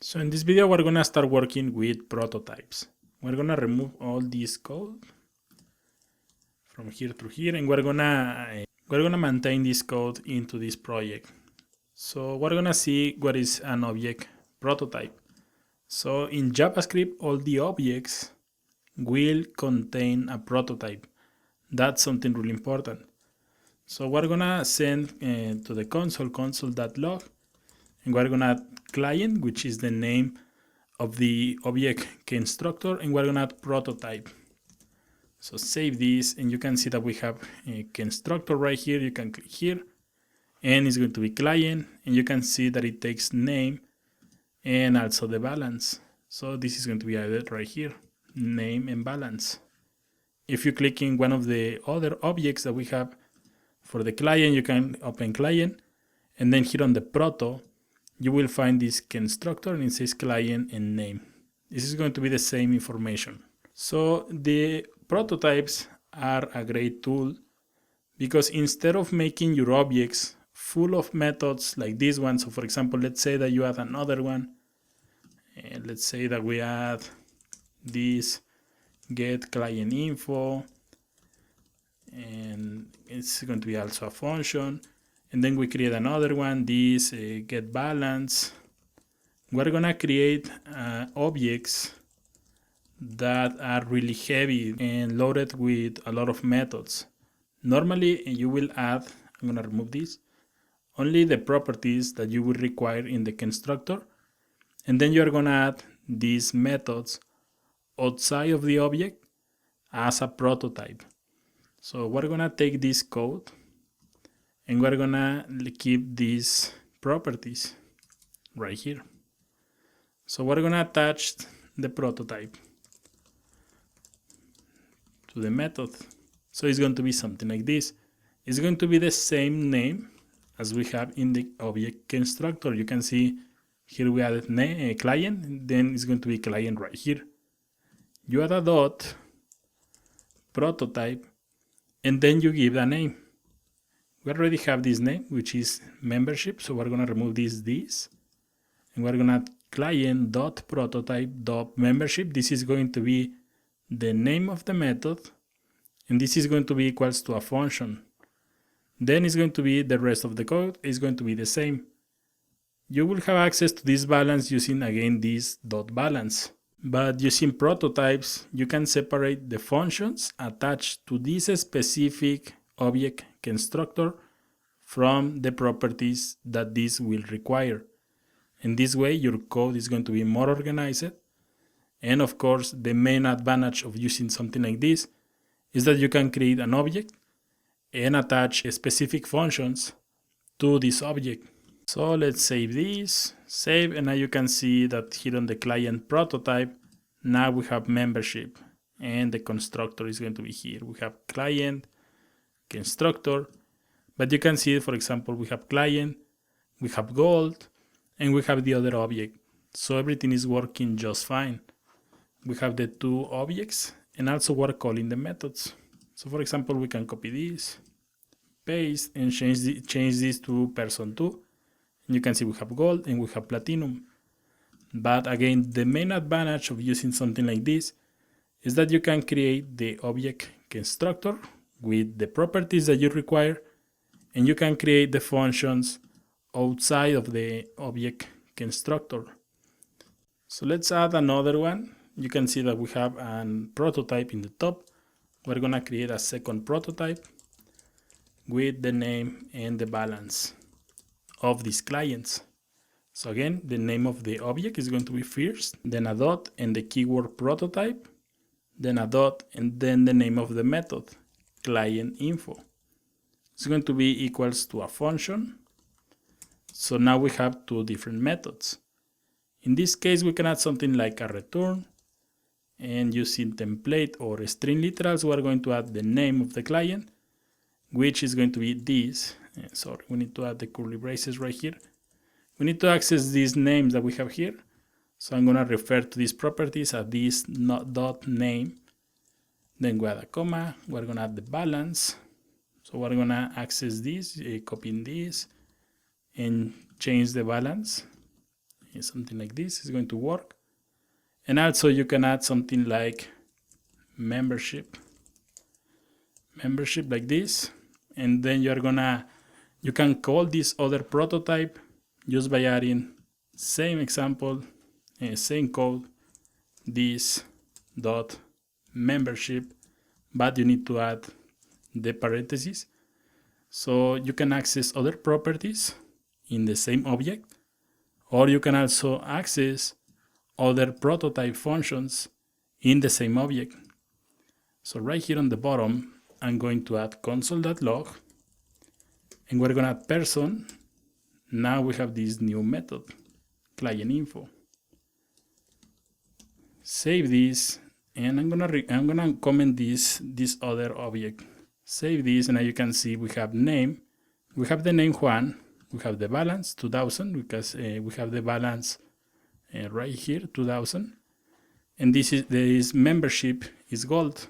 So in this video, we're gonna start working with prototypes. We're gonna remove all this code from here to here, and we're gonna maintain this code into this project. So we're gonna see what is an object prototype. So in JavaScript, all the objects will contain a prototype. That's something really important. So we're gonna send to the console.log, and we're gonna add client, which is the name of the object constructor, and we're gonna add prototype. So save this, and you can see that we have a constructor right here. You can click here, and it's going to be client, and you can see that it takes name and also the balance. So this is going to be added right here, name and balance. If you click in one of the other objects that we have for the client, you can open client, and then here on the proto, you will find this constructor, and it says client and name. This is going to be the same information. So the prototypes are a great tool because instead of making your objects full of methods like this one, so for example, let's say that you add another one, and let's say that we add this get client info, and it's going to be also a function, and then we create another one, this get balance. We're gonna create objects that are really heavy and loaded with a lot of methods. Normally you will add, I'm gonna remove this, only the properties that you will require in the constructor, and then you're gonna add these methods outside of the object as a prototype. So we're gonna take this code and we're gonna keep these properties right here. So we're gonna attach the prototype to the method. So it's going to be something like this. It's going to be the same name as we have in the object constructor. You can see here we added client, then it's going to be client right here. You add a dot, prototype, and then you give a name. We already have this name, which is membership, so we're gonna remove this, and we're gonna add client.prototype.membership. This is going to be the name of the method, and this is going to be equals to a function. Then it's going to be the rest of the code is going to be the same. You will have access to this balance using again this dot balance. But using prototypes, you can separate the functions attached to this specific object constructor from the properties that this will require. In this way, your code is going to be more organized. And of course, the main advantage of using something like this is that you can create an object and attach specific functions to this object. So let's save this, and now you can see that here on the client prototype, now we have membership and the constructor is going to be here. We have client, constructor, but you can see, for example, we have client, we have gold, and we have the other object. So everything is working just fine. We have the two objects, and also we're calling the methods. So for example, we can copy this, paste, and change this to person 2. And you can see we have gold and we have platinum. But again, the main advantage of using something like this is that you can create the object constructor with the properties that you require, and you can create the functions outside of the object constructor. So let's add another one. You can see that we have a prototype in the top. We're gonna create a second prototype with the name and the balance of these clients. So again, the name of the object is going to be first, then a dot and the keyword prototype, then a dot and then the name of the method, client info. It's going to be equals to a function. So now we have two different methods. In this case, we can add something like a return, and using template or string literals, we are going to add the name of the client, which is going to be this. Sorry, we need to add the curly braces right here. We need to access these names that we have here. So I'm going to refer to these properties as this dot name. Then we add a comma. We're going to add the balance. So we're going to access this, copying this, and change the balance. something like this is going to work. And also you can add something like membership like this, and then you can call this other prototype just by adding same example, same code, this dot membership, but you need to add the parentheses. So you can access other properties in the same object, or you can also access other prototype functions in the same object. So right here on the bottom, I'm going to add console.log, and we're going to add person. Now we have this new method, client info. Save this, and I'm gonna comment this other object. Save this, and now you can see we have name. We have the name Juan. We have the balance 2000 because we have the balance right here 2000, and this membership is gold.